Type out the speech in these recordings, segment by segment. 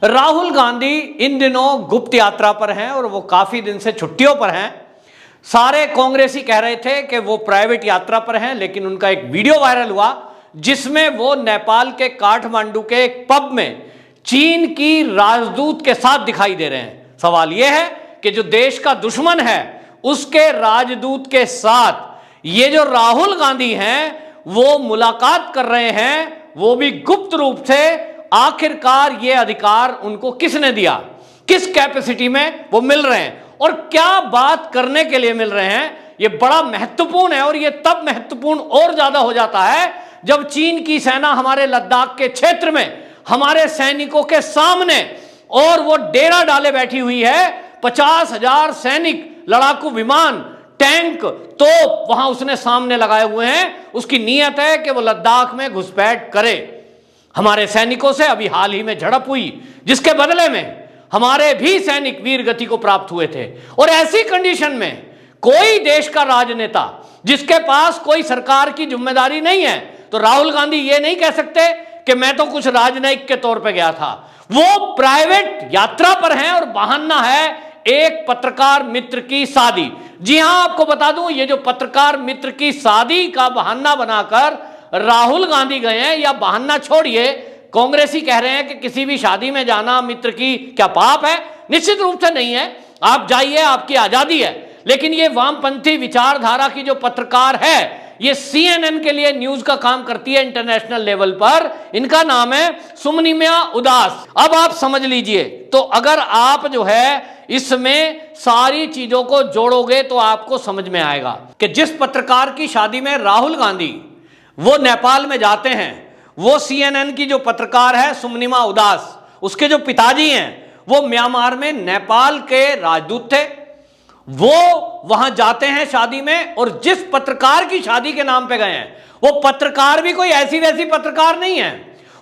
राहुल गांधी इन दिनों गुप्त यात्रा पर हैं और वो काफी दिन से छुट्टियों पर हैं। सारे कांग्रेसी कह रहे थे कि वो प्राइवेट यात्रा पर हैं, लेकिन उनका एक वीडियो वायरल हुआ जिसमें वो नेपाल के काठमांडू के एक पब में चीन की राजदूत के साथ दिखाई दे रहे हैं। सवाल यह है कि जो देश का दुश्मन है उसके राजदूत के साथ ये जो राहुल गांधी हैं वो मुलाकात कर रहे हैं, वो भी गुप्त रूप से। आखिरकार ये अधिकार उनको किसने दिया, किस कैपेसिटी में वो मिल रहे हैं और क्या बात करने के लिए मिल रहे हैं, ये बड़ा महत्वपूर्ण है। और ये तब महत्वपूर्ण और ज्यादा हो जाता है जब चीन की सेना हमारे लद्दाख के क्षेत्र में हमारे सैनिकों के सामने और वो डेरा डाले बैठी हुई है। 50,000 सैनिक, लड़ाकू विमान, टैंक, तोप वहां उसने सामने लगाए हुए हैं। उसकी नीयत है कि वो लद्दाख में घुसपैठ करे। हमारे सैनिकों से अभी हाल ही में झड़प हुई जिसके बदले में हमारे भी सैनिक वीर गति को प्राप्त हुए थे। और ऐसी कंडीशन में कोई देश का राजनेता जिसके पास कोई सरकार की जिम्मेदारी नहीं है, तो राहुल गांधी ये नहीं कह सकते कि मैं तो कुछ राजनयिक के तौर पे गया था। वो प्राइवेट यात्रा पर हैं और बहाना है एक पत्रकार मित्र की शादी। जी हां, आपको बता दूं, ये जो पत्रकार मित्र की शादी का बहाना बनाकर राहुल गांधी गए हैं, या बहाना छोड़िए, कांग्रेसी कह रहे हैं कि किसी भी शादी में जाना मित्र की क्या पाप है? निश्चित रूप से नहीं है, आप जाइए, आपकी आजादी है। लेकिन ये वामपंथी विचारधारा की जो पत्रकार है, ये CNN के लिए न्यूज का काम करती है इंटरनेशनल लेवल पर। इनका नाम है सुमनिमा उदास। अब आप समझ लीजिए, तो अगर आप जो है इसमें सारी चीजों को जोड़ोगे तो आपको समझ में आएगा कि जिस पत्रकार की शादी में राहुल गांधी वो नेपाल में जाते हैं, वो CNN की जो पत्रकार है सुमनिमा उदास, उसके जो पिताजी हैं वो म्यांमार में नेपाल के राजदूत थे। वो वहां जाते हैं शादी में, और जिस पत्रकार की शादी के नाम पे गए हैं वो पत्रकार भी कोई ऐसी वैसी पत्रकार नहीं है।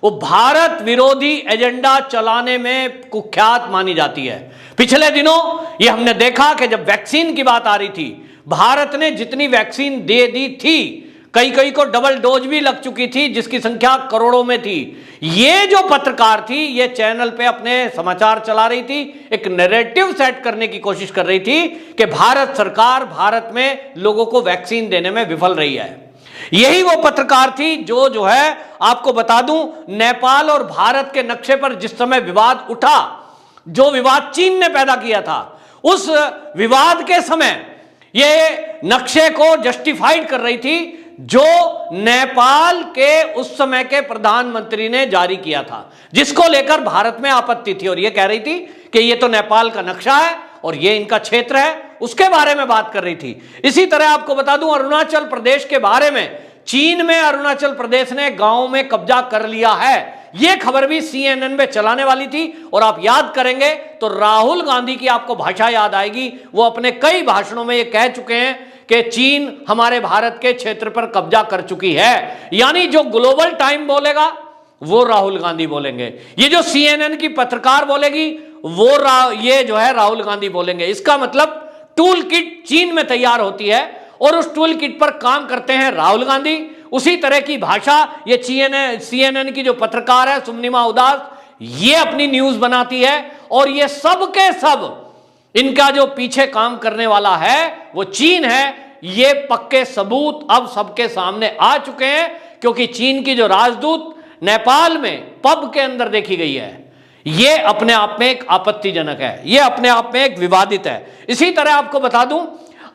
वो भारत विरोधी एजेंडा चलाने में कुख्यात मानी जाती है। पिछले दिनों ये हमने देखा कि जब वैक्सीन की बात आ रही थी, भारत ने जितनी वैक्सीन दे दी थी, कई को डबल डोज भी लग चुकी थी जिसकी संख्या करोड़ों में थी। ये जो पत्रकार थी, ये चैनल पे अपने समाचार चला रही थी, एक नैरेटिव सेट करने की कोशिश कर रही थी कि भारत सरकार भारत में लोगों को वैक्सीन देने में विफल रही है। यही वो पत्रकार थी जो है, आपको बता दूं, नेपाल और भारत के नक्शे पर जिस समय विवाद उठा, जो विवाद चीन ने पैदा किया था, उस विवाद के समय ये नक्शे को जस्टिफाइड कर रही थी जो नेपाल के उस समय के प्रधानमंत्री ने जारी किया था, जिसको लेकर भारत में आपत्ति थी। और ये कह रही थी कि ये तो नेपाल का नक्शा है और ये इनका क्षेत्र है, उसके बारे में बात कर रही थी। इसी तरह आपको बता दूं, अरुणाचल प्रदेश के बारे में, चीन में अरुणाचल प्रदेश ने गांव में कब्जा कर लिया है, यह खबर भी CNN में चलाने वाली थी। और आप याद करेंगे तो राहुल गांधी की आपको भाषा याद आएगी। वो अपने कई भाषणों में ये कह चुके हैं कि चीन हमारे भारत के क्षेत्र पर कब्जा कर चुकी है। यानी जो ग्लोबल टाइम बोलेगा वो राहुल गांधी बोलेंगे, ये जो CNN की पत्रकार बोलेगी वो ये जो है राहुल गांधी बोलेंगे। इसका मतलब टूल किट चीन में तैयार होती है और उस टूल किट पर काम करते हैं राहुल गांधी। उसी तरह की भाषा ये CNN की जो पत्रकार है सुमनिमा उदास, ये अपनी न्यूज बनाती है। और ये सब के सब इनका जो पीछे काम करने वाला है वो चीन है। ये पक्के सबूत अब सबके सामने आ चुके हैं, क्योंकि चीन की जो राजदूत नेपाल में पब के अंदर देखी गई है, ये अपने आप में एक आपत्तिजनक है, ये अपने आप में एक विवादित है। इसी तरह आपको बता दूं,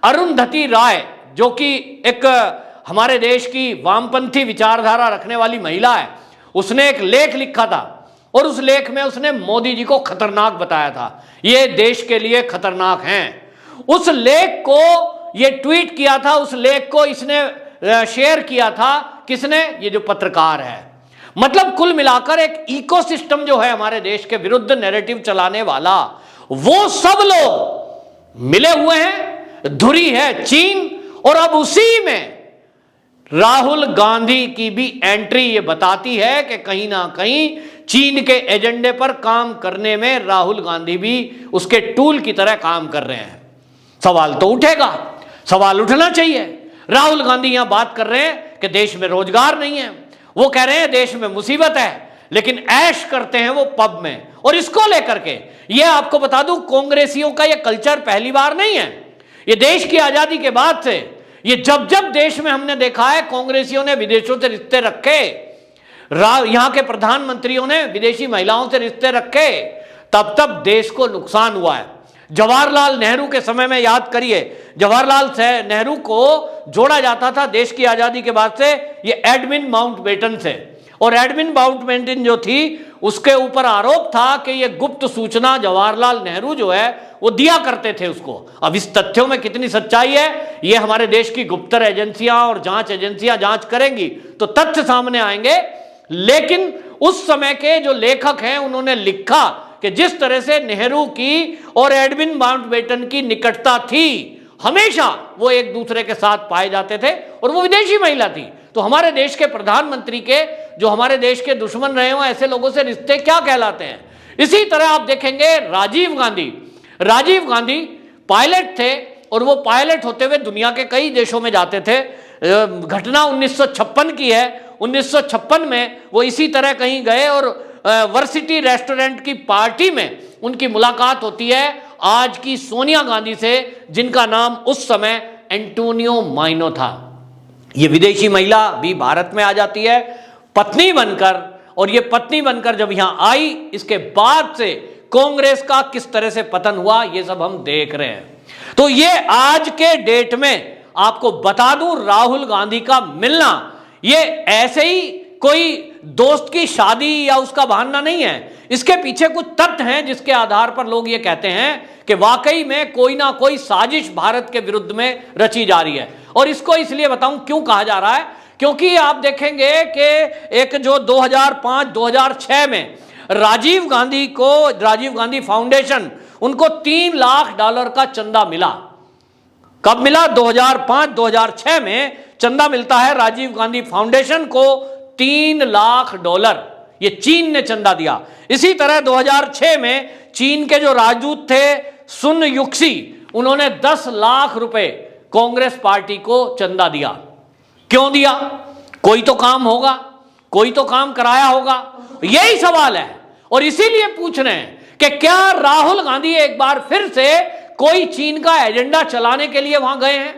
अरुंधति राय जो कि एक हमारे देश की वामपंथी विचारधारा रखने वाली महिला है, उसने एक लेख लिखा था और उस लेख में उसने मोदी जी को खतरनाक बताया था, ये देश के लिए खतरनाक हैं। उस लेख को ये ट्वीट किया था, उस लेख को इसने शेयर किया था, किसने? ये जो पत्रकार है। मतलब कुल मिलाकर एक इकोसिस्टम जो है हमारे देश के विरुद्ध नैरेटिव चलाने वाला, वो सब लोग मिले हुए हैं। धुरी है चीन, और अब उसी में राहुल गांधी की भी एंट्री ये बताती है कि कहीं ना कहीं चीन के एजेंडे पर काम करने में राहुल गांधी भी उसके टूल की तरह काम कर रहे हैं। सवाल तो उठेगा, सवाल उठना चाहिए। राहुल गांधी यहां बात कर रहे हैं कि देश में रोजगार नहीं है, वो कह रहे हैं देश में मुसीबत है, लेकिन ऐश करते हैं वो पब में। और इसको लेकर के ये आपको बता दूं, कांग्रेसियों का ये कल्चर पहली बार नहीं है। ये देश की आजादी के बाद से ये जब जब देश में हमने देखा है कांग्रेसियों ने विदेशों से रिश्ते रखे, यहां के प्रधानमंत्रियों ने विदेशी महिलाओं से रिश्ते रखे, तब तब देश को नुकसान हुआ है। जवाहरलाल नेहरू के समय में याद करिए, जवाहरलाल नेहरू को जोड़ा जाता था देश की आजादी के बाद से ये एडमिन माउंटबेटन से, और एडमिन माउंटबेटन जो थी उसके ऊपर आरोप था कि ये गुप्त सूचना जवाहरलाल नेहरू जो है वो दिया करते थे उसको। अब इस तथ्यों में कितनी सच्चाई है ये हमारे देश की गुप्तर एजेंसियां और जांच एजेंसियां जांच करेंगी तो तथ्य सामने आएंगे। लेकिन उस समय के जो लेखक हैं उन्होंने लिखा कि जिस तरह से नेहरू की और एडमिन माउंटबेटन की निकटता थी, हमेशा वो एक दूसरे के साथ पाए जाते थे और वो विदेशी महिला थी। तो हमारे देश के प्रधानमंत्री के जो हमारे देश के दुश्मन रहे हो ऐसे लोगों से रिश्ते क्या कहलाते हैं। इसी तरह आप देखेंगे राजीव गांधी पायलट थे और वो पायलट होते हुए दुनिया के कई देशों में जाते थे। घटना 1956 की है। 1956 में वो इसी तरह कहीं गए और वर्सिटी रेस्टोरेंट की पार्टी में उनकी मुलाकात होती है आज की सोनिया गांधी से, जिनका नाम उस समय एंटोनियो माइनो था। ये विदेशी महिला भी भारत में आ जाती है पत्नी बनकर, और ये पत्नी बनकर जब यहां आई, इसके बाद से कांग्रेस का किस तरह से पतन हुआ ये सब हम देख रहे हैं। तो ये आज के डेट में आपको बता दूं, राहुल गांधी का मिलना ये ऐसे ही कोई दोस्त की शादी या उसका बहाना नहीं है। इसके पीछे कुछ तथ्य हैं जिसके आधार पर लोग ये कहते हैं कि वाकई में कोई ना कोई साजिश भारत के विरुद्ध में रची जा रही है। और इसको इसलिए बताऊं क्यों कहा जा रहा है, क्योंकि आप देखेंगे कि एक जो 2005-2006 में राजीव गांधी फाउंडेशन उनको $3 लाख का चंदा मिला। कब मिला? 2005-2006 में चंदा मिलता है राजीव गांधी फाउंडेशन को $3 लाख। ये चीन ने चंदा दिया। इसी तरह 2006 में चीन के जो राजदूत थे सुन युक्सी, उन्होंने 10 लाख रुपए कांग्रेस पार्टी को चंदा दिया। क्यों दिया? कोई तो काम होगा, कोई तो काम कराया होगा, यही सवाल है। और इसीलिए पूछ रहे हैं कि क्या राहुल गांधी एक बार फिर से कोई चीन का एजेंडा चलाने के लिए वहां गए हैं?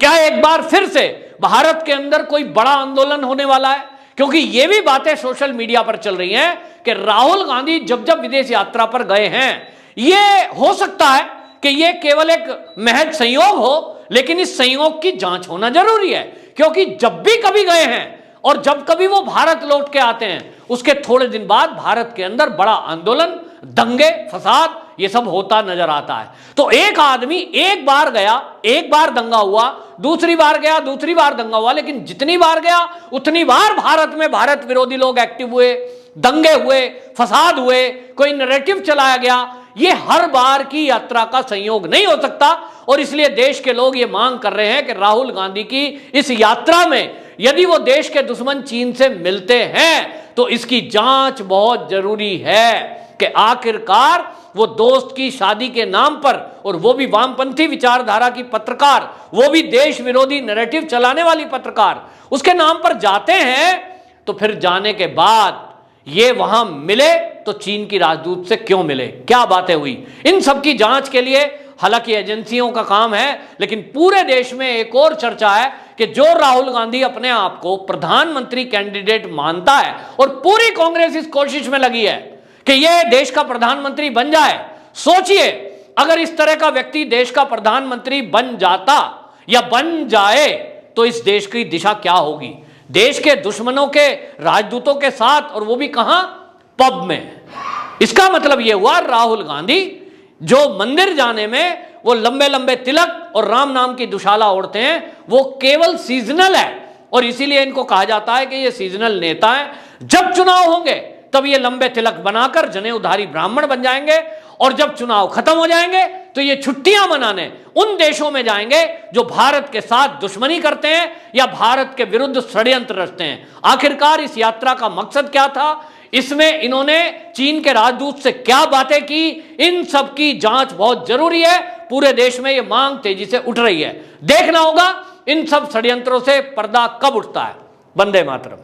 क्या एक बार फिर से भारत के अंदर कोई बड़ा आंदोलन होने वाला है? क्योंकि ये भी बातें सोशल मीडिया पर चल रही हैं कि राहुल गांधी जब जब विदेश यात्रा पर गए हैं, ये हो सकता है कि ये केवल एक महज संयोग हो, लेकिन इस संयोग की जांच होना जरूरी है। क्योंकि जब भी कभी गए हैं और जब कभी वो भारत लौट के आते हैं, उसके थोड़े दिन बाद भारत के अंदर बड़ा आंदोलन, दंगे, फसाद, ये सब होता नजर आता है। तो एक आदमी एक बार गया, एक बार दंगा हुआ, दूसरी बार गया, दूसरी बार दंगा हुआ, लेकिन जितनी बार गया उतनी बार भारत में भारत विरोधी लोग एक्टिव हुए, दंगे हुए, फसाद हुए, कोई नैरेटिव चलाया गया। ये हर बार की यात्रा का संयोग नहीं हो सकता। और इसलिए देश के लोग ये मांग कर रहे हैं कि राहुल गांधी की इस यात्रा में यदि वो देश के दुश्मन चीन से मिलते हैं तो इसकी जांच बहुत जरूरी है कि आखिरकार वो दोस्त की शादी के नाम पर, और वो भी वामपंथी विचारधारा की पत्रकार, वो भी देश विरोधी नैरेटिव चलाने वाली पत्रकार, उसके नाम पर जाते हैं तो फिर जाने के बाद ये वहां मिले तो चीन की राजदूत से क्यों मिले, क्या बातें हुई, इन सब की जांच के लिए हालांकि एजेंसियों का काम है। लेकिन पूरे देश में एक और चर्चा है कि जो राहुल गांधी अपने आप को प्रधानमंत्री कैंडिडेट मानता है और पूरी कांग्रेस इस कोशिश में लगी है कि यह देश का प्रधानमंत्री बन जाए। सोचिए अगर इस तरह का व्यक्ति देश का प्रधानमंत्री बन जाता या बन जाए तो इस देश की दिशा क्या होगी। देश के दुश्मनों के राजदूतों के साथ, और वो भी कहां? पब में। इसका मतलब यह हुआ राहुल गांधी जो मंदिर जाने में वो लंबे लंबे तिलक और राम नाम की दुशाला ओढ़ते हैं, वो केवल सीजनल है। और इसीलिए इनको कहा जाता है कि ये सीजनल नेता हैं। जब चुनाव होंगे तब ये लंबे तिलक बनाकर जनेऊधारी ब्राह्मण बन जाएंगे, और जब चुनाव खत्म हो जाएंगे तो ये छुट्टियां मनाने उन देशों में जाएंगे जो भारत के साथ दुश्मनी करते हैं या भारत के विरुद्ध षड्यंत्र रचते हैं। आखिरकार इस यात्रा का मकसद क्या था? इसमें इन्होंने चीन के राजदूत से क्या बातें की? इन सब की जांच बहुत जरूरी है। पूरे देश में यह मांग तेजी से उठ रही है। देखना होगा इन सब षड्यंत्रों से पर्दा कब उठता है। वंदे मातरम।